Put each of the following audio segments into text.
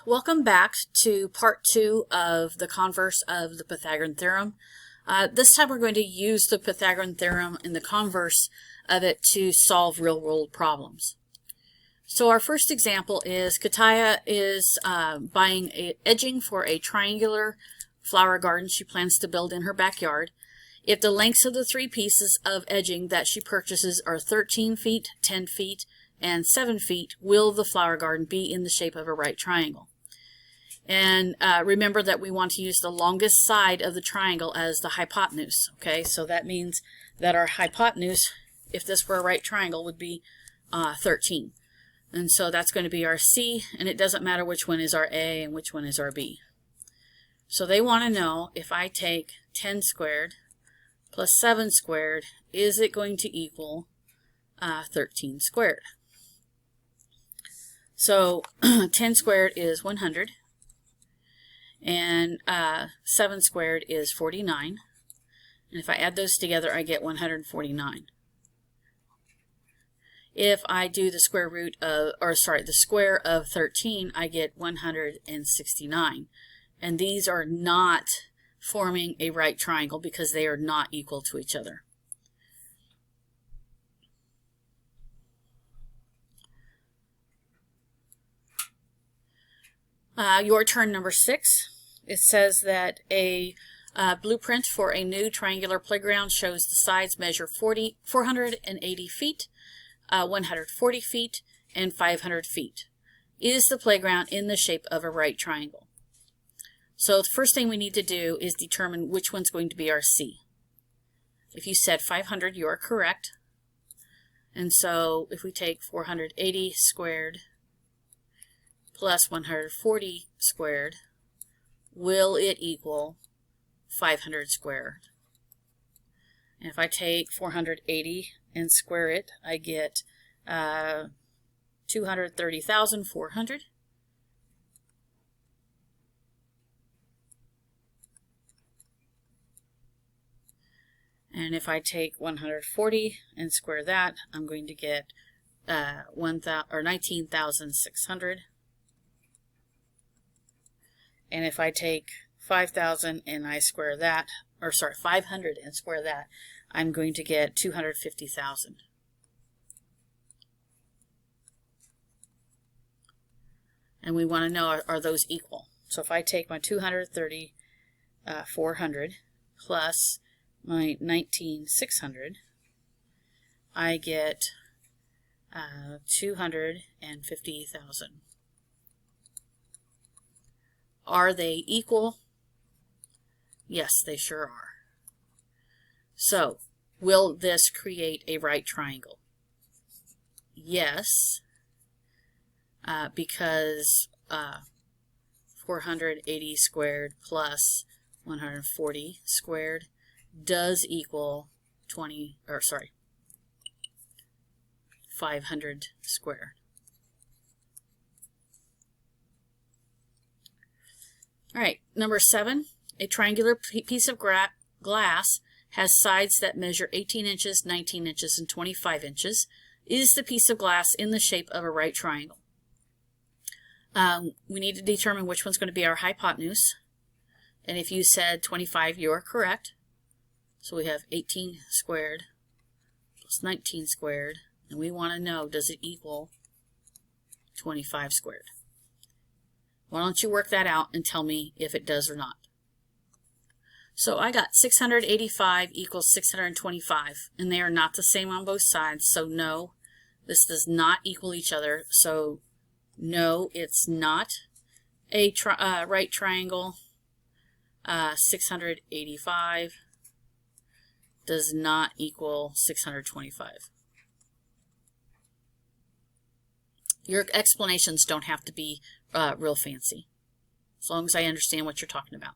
Welcome back to part 2 of the converse of the Pythagorean theorem. This time we're going to use the Pythagorean theorem and the converse of it to solve real-world problems. So our first example is Kataya is buying edging for a triangular flower garden she plans to build in her backyard. If the lengths of the three pieces of edging that she purchases are 13 feet, 10 feet, and 7 feet, will the flower garden be in the shape of a right triangle? And remember that we want to use the longest side of the triangle as the hypotenuse. Okay, so that means that our hypotenuse, if this were a right triangle, would be 13. And so that's going to be our C, and it doesn't matter which one is our A and which one is our B. So they want to know, if I take 10 squared plus 7 squared, is it going to equal 13 squared? So 10 squared is 100. And 7 squared is 49. And if I add those together, I get 149. If I do the square root of, the square of 13, I get 169. And these are not forming a right triangle because they are not equal to each other. Your turn number 6. It says that a blueprint for a new triangular playground shows the sides measure 480 feet, 140 feet, and 500 feet. Is the playground in the shape of a right triangle? So the first thing we need to do is determine which one's going to be our C. If you said 500, you are correct. And so if we take 480 squared plus 140 squared, will it equal 500 squared? And if I take 480 and square it, I get 230,400. And if I take 140 and square that, I'm going to get 19,600. And if I take 5,000 and I square that, 500 and square that, I'm going to get 250,000. And we want to know, are those equal? So if I take my 400 plus my 19,600, I get 250,000. Are they equal? Yes, they sure are. So, will this create a right triangle? Yes, because 480 squared plus 140 squared does equal 500 squared. All right, number 7, a triangular piece of glass has sides that measure 18 inches, 19 inches, and 25 inches. Is the piece of glass in the shape of a right triangle? We need to determine which one's going to be our hypotenuse. And if you said 25, you are correct. So we have 18 squared plus 19 squared. And we want to know, does it equal 25 squared? Why don't you work that out and tell me if it does or not? So I got 685 equals 625, and they are not the same on both sides, so no, this does not equal each other. So no, it's not a right triangle. 685 does not equal 625. Your explanations don't have to be real fancy, as long as I understand what you're talking about.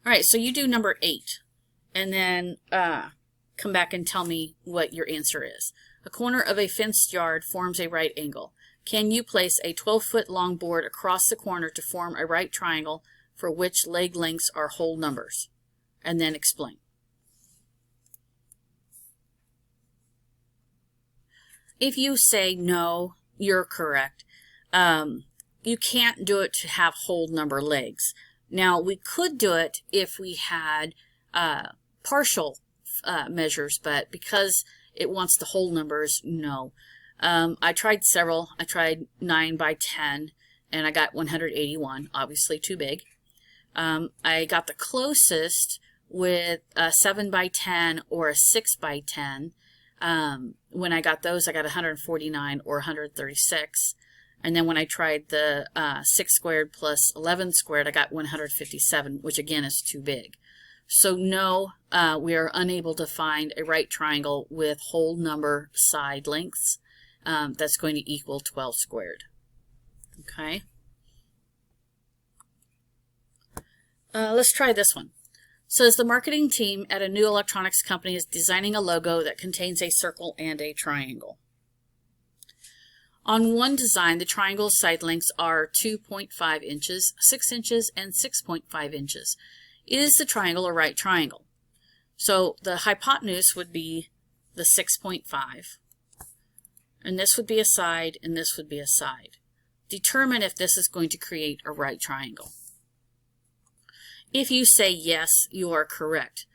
All right, so you do number 8, and then come back and tell me what your answer is. A corner of a fenced yard forms a right angle. Can you place a 12-foot long board across the corner to form a right triangle for which leg lengths are whole numbers? And then explain. If you say no, you're correct. you can't do it to have whole number legs. Now, we could do it if we had partial measures, but because it wants the whole numbers, no. I tried several. I tried 9 by 10, and I got 181, obviously too big. I got the closest with a 7 by 10 or a 6 by 10. When I got those, I got 149 or 136. And then when I tried the 6 squared plus 11 squared, I got 157, which again is too big. So no, we are unable to find a right triangle with whole number side lengths that's going to equal 12 squared. Okay. Let's try this one. Says the marketing team at a new electronics company is designing a logo that contains a circle and a triangle. On one design, the triangle's side lengths are 2.5 inches, 6 inches, and 6.5 inches. Is the triangle a right triangle? So the hypotenuse would be the 6.5, and this would be a side, and this would be a side. Determine if this is going to create a right triangle. If you say yes, you are correct,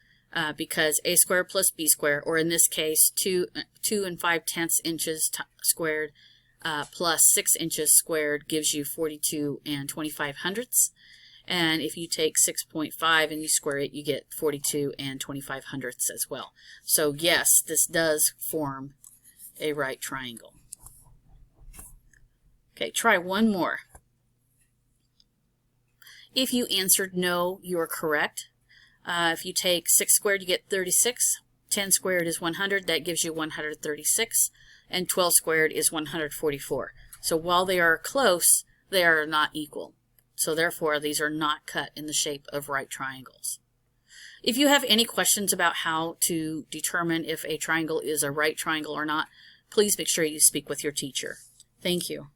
because a squared plus b squared, or in this case, 2 and 5/10 inches squared plus 6 inches squared gives you 42 and 25 hundredths. And if you take 6.5 and you square it, you get 42 and 25 hundredths as well. So yes, this does form a right triangle. Okay, try one more. If you answered no, you are correct. If you take 6 squared, you get 36. 10 squared is 100. That gives you 136. And 12 squared is 144. So while they are close, they are not equal. So therefore, these are not cut in the shape of right triangles. If you have any questions about how to determine if a triangle is a right triangle or not, please make sure you speak with your teacher. Thank you.